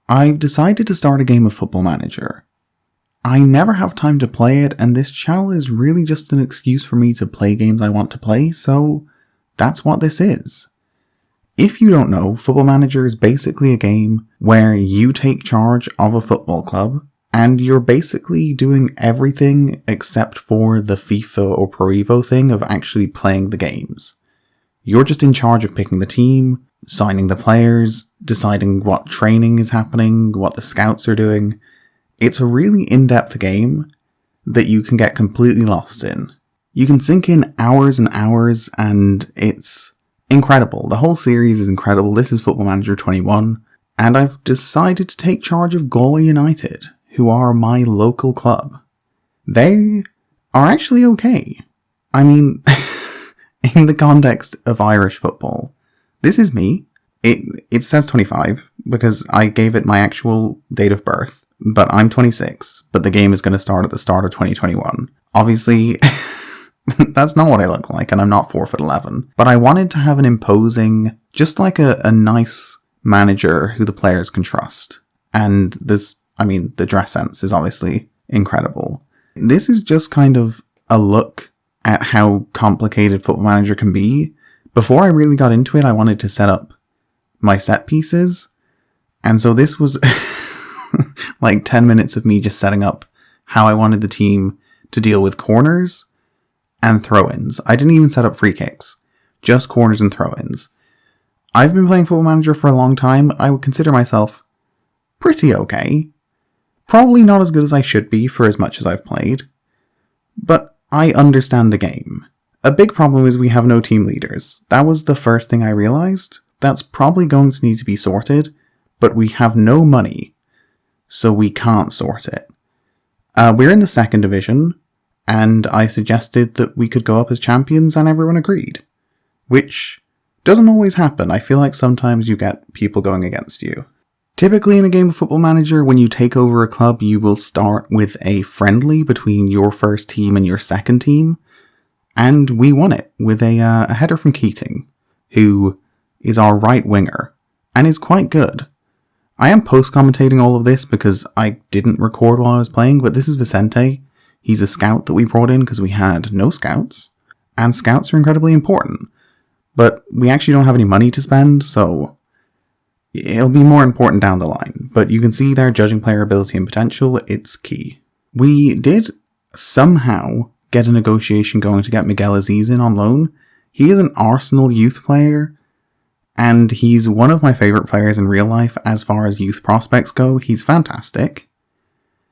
I've decided to start a game of Football Manager. I never have time to play it, and this channel is really just an excuse for me to play games I want to play, so that's what this is. If you don't know, Football Manager is basically a game where you take charge of a football club, and you're basically doing everything except for the FIFA or Pro Evo thing of actually playing the games. You're just in charge of picking the team, signing the players, deciding what training is happening, what the scouts are doing. It's a really in-depth game that you can get completely lost in. You can sink in hours and hours, and it's incredible. The whole series is incredible. This is Football Manager 21, and I've decided to take charge of Galway United, who are my local club. They are actually okay. I mean, in the context of Irish football, this is me. It says 25 because I gave it my actual date of birth, but I'm 26, but the game is going to start at the start of 2021. Obviously, that's not what I look like, and I'm not 4'11", but I wanted to have an imposing, just like a nice manager who the players can trust. And the dress sense is obviously incredible. This is just kind of a look at how complicated Football Manager can be. Before I really got into it, I wanted to set up my set pieces, and so this was like 10 minutes of me just setting up how I wanted the team to deal with corners and throw-ins. I didn't even set up free kicks, just corners and throw-ins. I've been playing Football Manager for a long time. I would consider myself pretty okay. Probably not as good as I should be for as much as I've played, but I understand the game. A big problem is we have no team leaders. That was the first thing I realized. That's probably going to need to be sorted, but we have no money, so we can't sort it. We're in the second division, and I suggested that we could go up as champions, and everyone agreed. Which doesn't always happen. I feel like sometimes you get people going against you. Typically in a game of Football Manager, when you take over a club, you will start with a friendly between your first team and your second team. And we won it with a header from Keating, who is our right winger, and is quite good. I am post-commentating all of this because I didn't record while I was playing, but this is Vicente. He's a scout that we brought in because we had no scouts, and scouts are incredibly important. But we actually don't have any money to spend, so it'll be more important down the line. But you can see there, judging player ability and potential, it's key. We did somehow get a negotiation going to get Miguel Aziz in on loan. He is an Arsenal youth player, and he's one of my favourite players in real life as far as youth prospects go. He's fantastic.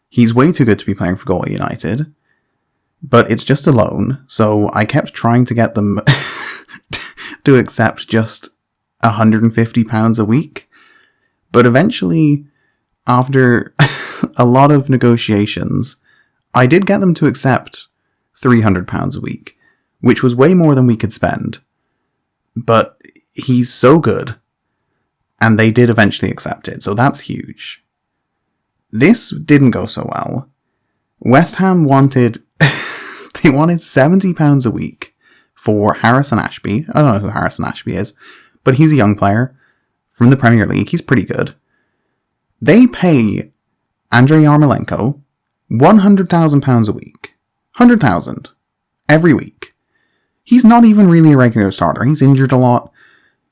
He's way too good to be playing for Galway United, but it's just a loan, so I kept trying to get them to accept just £150 a week. But eventually, after a lot of negotiations, I did get them to accept £300 a week, which was way more than we could spend. But he's so good, and they did eventually accept it, so that's huge. This didn't go so well. West Ham wanted they wanted £70 a week for Harrison Ashby. I don't know who Harrison Ashby is, but he's a young player from the Premier League. He's pretty good. They pay Andrei Yarmolenko £100,000 a week. 100,000 every week. He's not even really a regular starter. He's injured a lot.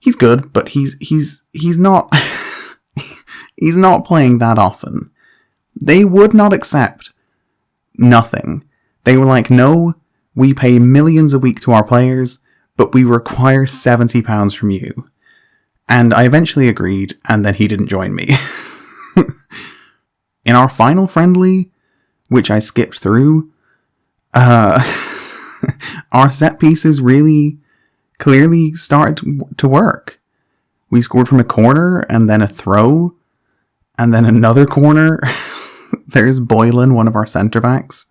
He's good, but he's not he's not playing that often. They would not accept nothing. They were like, no, we pay millions a week to our players, but we require £70 from you. And I eventually agreed, and then he didn't join me. In our final friendly, which I skipped through, our set pieces really clearly started to work. We scored from a corner, and then a throw, and then another corner. There's Boylan, one of our centre-backs.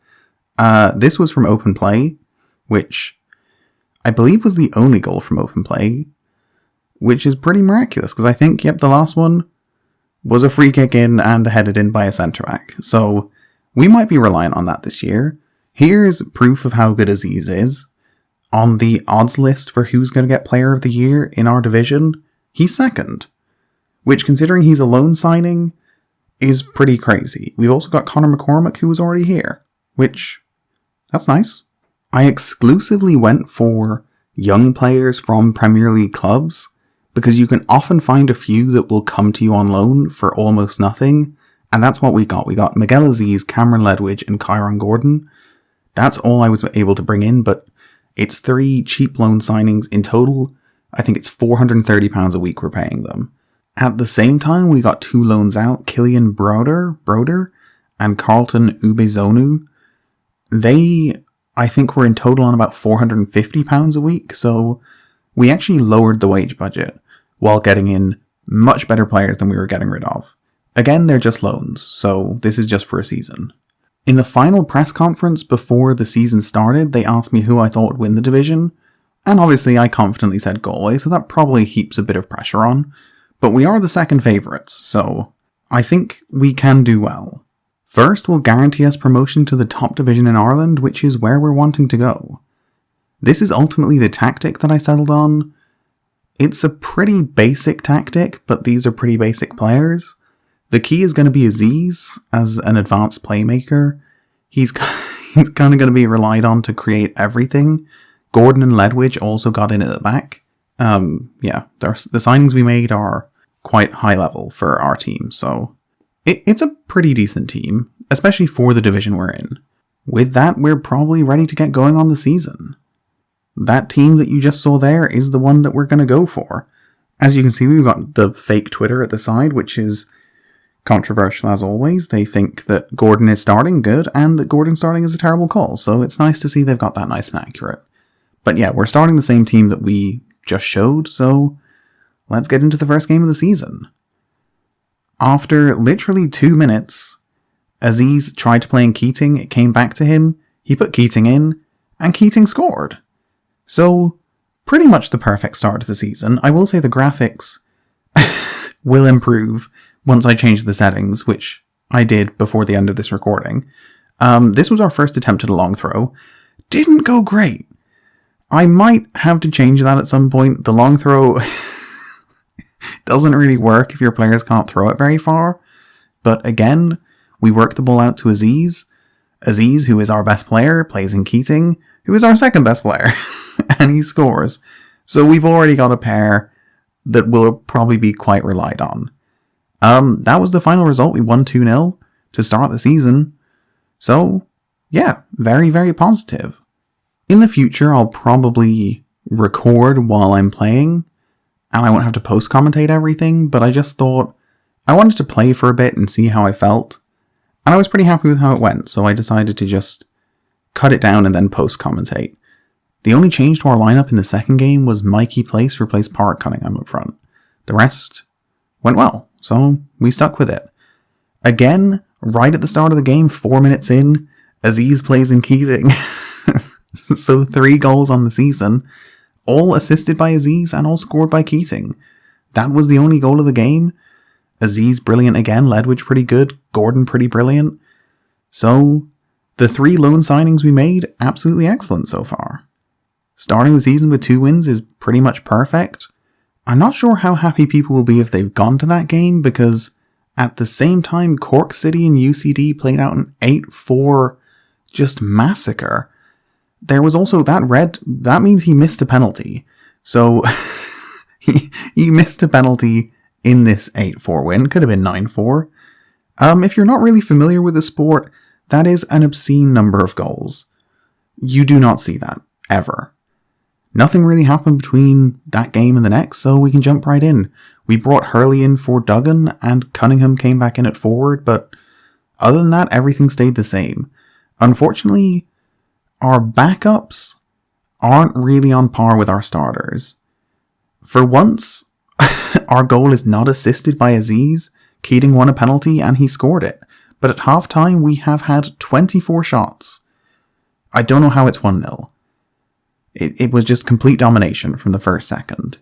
This was from open play, which I believe was the only goal from open play, which is pretty miraculous, because I think, the last one was a free kick in and headed in by a centre-back. So we might be reliant on that this year. Here's proof of how good Aziz is. On the odds list for who's going to get Player of the Year in our division, he's second. Which, considering he's a loan signing, is pretty crazy. We've also got Connor McCormack, who was already here, which, that's nice. I exclusively went for young players from Premier League clubs, because you can often find a few that will come to you on loan for almost nothing, and that's what we got. We got Miguel Aziz, Cameron Ledwidge, and Kyron Gordon. That's all I was able to bring in, but it's 3 cheap loan signings in total. I think it's £430 a week we're paying them. At the same time, we got 2 loans out, Killian Broder and Carlton Ubezonu. They, I think, were in total on about £450 a week, so we actually lowered the wage budget while getting in much better players than we were getting rid of. Again, they're just loans, so this is just for a season. In the final press conference before the season started, they asked me who I thought would win the division, and obviously I confidently said Galway, so that probably heaps a bit of pressure on. But we are the second favourites, so I think we can do well. First will guarantee us promotion to the top division in Ireland, which is where we're wanting to go. This is ultimately the tactic that I settled on. It's a pretty basic tactic, but these are pretty basic players. The key is going to be Aziz as an advanced playmaker. He's kind of going to be relied on to create everything. Gordon and Ledwidge also got in at the back. The signings we made are quite high level for our team, so it's a pretty decent team, especially for the division we're in. With that, we're probably ready to get going on the season. That team that you just saw there is the one that we're going to go for. As you can see, we've got the fake Twitter at the side, which is controversial as always. They think that Gordon is starting good, and that Gordon starting is a terrible call, so it's nice to see they've got that nice and accurate. But yeah, we're starting the same team that we just showed, so let's get into the first game of the season. After literally 2 minutes, Aziz tried to play in Keating, it came back to him, he put Keating in, and Keating scored. So, pretty much the perfect start to the season. I will say the graphics will improve once I change the settings, which I did before the end of this recording. This was our first attempt at a long throw. Didn't go great. I might have to change that at some point. The long throw doesn't really work if your players can't throw it very far. But again, we work the ball out to Aziz. Aziz, who is our best player, plays in Keating, who is our second best player, and he scores. So we've already got a pair that will probably be quite relied on. That was the final result. We won 2-0 to start the season. So, yeah, very, very positive. In the future, I'll probably record while I'm playing, and I won't have to post-commentate everything, but I just thought I wanted to play for a bit and see how I felt. And I was pretty happy with how it went, so I decided to just cut it down and then post-commentate. The only change to our lineup in the second game was Mikey Place replaced Park Cunningham up front. The rest went well, so we stuck with it. Again, right at the start of the game, 4 minutes in, Aziz plays in Keating. So 3 goals on the season, all assisted by Aziz and all scored by Keating. That was the only goal of the game. Aziz brilliant again, Ledwidge pretty good, Gordon pretty brilliant. So the 3 loan signings we made, absolutely excellent so far. Starting the season with 2 wins is pretty much perfect. I'm not sure how happy people will be if they've gone to that game, because at the same time Cork City and UCD played out an 8-4 just massacre. There was also that means he missed a penalty. So he missed a penalty in this 8-4 win. Could have been 9-4. If you're not really familiar with the sport, that is an obscene number of goals. You do not see that, ever. Nothing really happened between that game and the next, so we can jump right in. We brought Hurley in for Duggan, and Cunningham came back in at forward, but other than that, everything stayed the same. Unfortunately, our backups aren't really on par with our starters. For once, our goal is not assisted by Aziz. Keating won a penalty and he scored it. But at half-time, we have had 24 shots. I don't know how it's 1-0. It was just complete domination from the first second.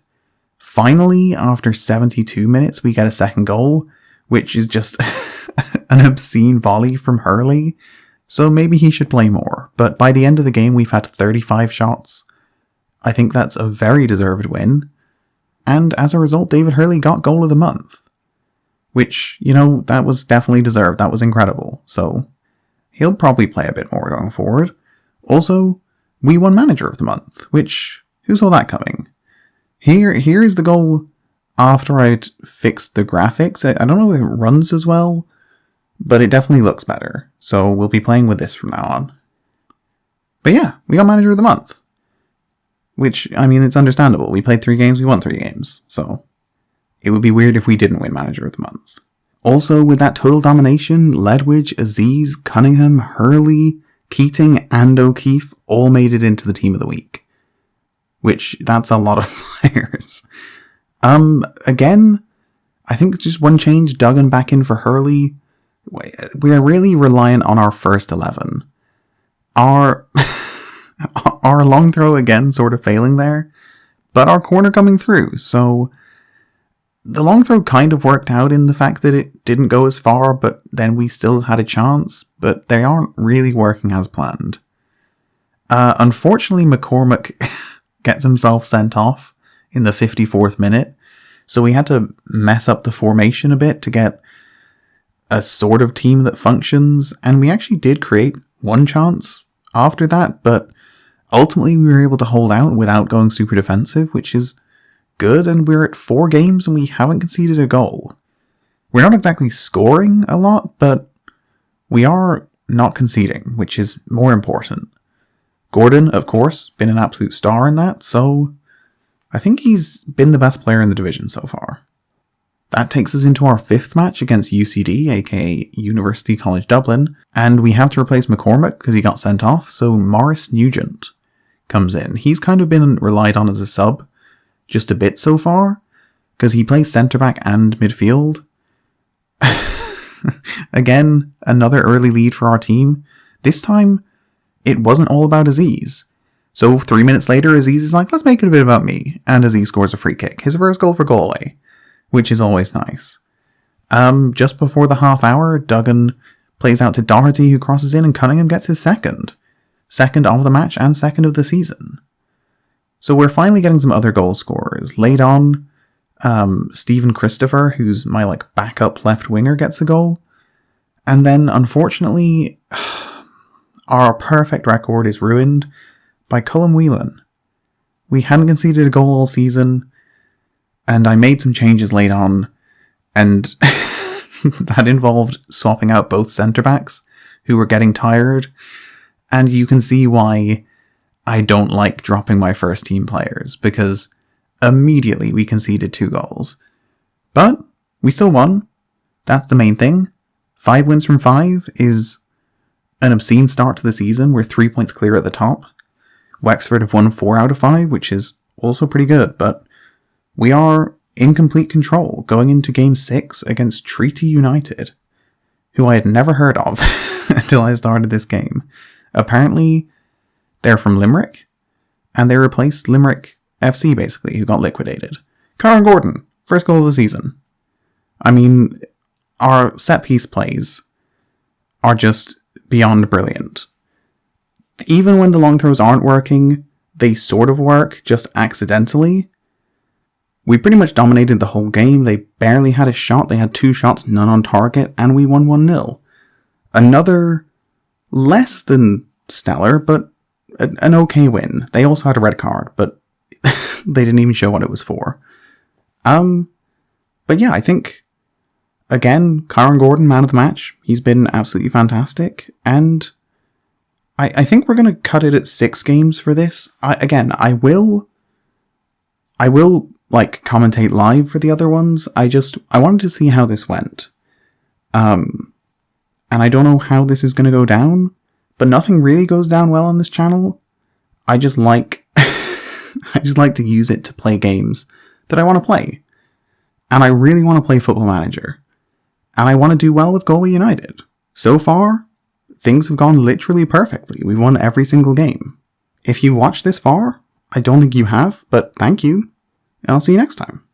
Finally, after 72 minutes, we get a second goal, which is just an obscene volley from Hurley. So maybe he should play more. But by the end of the game, we've had 35 shots. I think that's a very deserved win. And as a result, David Hurley got goal of the month. which, you know, that was definitely deserved. That was incredible. So he'll probably play a bit more going forward. Also, we won Manager of the Month, which, who saw that coming? Here is the goal after I'd fixed the graphics. I don't know if it runs as well, but it definitely looks better. So we'll be playing with this from now on. But yeah, we got Manager of the Month. Which, I mean, it's understandable. We played 3 games, we won 3 games. So it would be weird if we didn't win Manager of the Month. Also, with that total domination, Ledwidge, Aziz, Cunningham, Hurley, Keating, and O'Keefe all made it into the Team of the Week. Which, that's a lot of players. Again, I think just one change, Duggan back in for Hurley. We're really reliant on our first 11. Our long throw again sort of failing there, but our corner coming through, so the long throw kind of worked out in the fact that it didn't go as far, but then we still had a chance, but they aren't really working as planned. Unfortunately, McCormack gets himself sent off in the 54th minute, so we had to mess up the formation a bit to get a sort of team that functions, and we actually did create one chance after that, but ultimately we were able to hold out without going super defensive, which is good, and we're at 4 games and we haven't conceded a goal. We're not exactly scoring a lot, but we are not conceding, which is more important. Gordon, of course, been an absolute star in that, so I think he's been the best player in the division so far. That takes us into our 5th match against UCD, aka University College Dublin, and we have to replace McCormack because he got sent off, so Maurice Nugent comes in. He's kind of been relied on as a sub just a bit so far, because he plays centre-back and midfield. Again, another early lead for our team. This time, it wasn't all about Aziz. So 3 minutes later, Aziz is like, let's make it a bit about me. And Aziz scores a free kick. His first goal for Galway, which is always nice. Just before the half hour, Duggan plays out to Doherty, who crosses in, and Cunningham gets his second. Second of the match and second of the season. So we're finally getting some other goal scorers. Late on, Stephen Christopher, who's my backup left winger, gets a goal. And then, unfortunately, our perfect record is ruined by Cullum Whelan. We hadn't conceded a goal all season, and I made some changes late on, and that involved swapping out both centre-backs, who were getting tired, and you can see why I don't like dropping my first team players, because immediately we conceded 2 goals. But we still won. That's the main thing. 5 wins from 5 is an obscene start to the season. We're 3 points clear at the top. Wexford have won 4 out of 5, which is also pretty good, but we are in complete control going into Game 6 against Treaty United, who I had never heard of until I started this game. Apparently, they're from Limerick, and they replaced Limerick FC, basically, who got liquidated. Karen Gordon, first goal of the season. I mean, our set-piece plays are just beyond brilliant. Even when the long throws aren't working, they sort of work, just accidentally. We pretty much dominated the whole game. They barely had a shot. They had 2 shots, none on target, and we won 1-0. Another less than stellar, but an okay win. They also had a red card, but they didn't even show what it was for. But yeah, I think, again, Karen Gordon, man of the match. He's been absolutely fantastic, and I think we're going to cut it at 6 games for this. I will commentate live for the other ones. I wanted to see how this went. And I don't know how this is going to go down, but nothing really goes down well on this channel. I just like to use it to play games that I want to play. And I really want to play Football Manager. And I want to do well with Galway United. So far, things have gone literally perfectly. We've won every single game. If you watched this far, I don't think you have, but thank you. And I'll see you next time.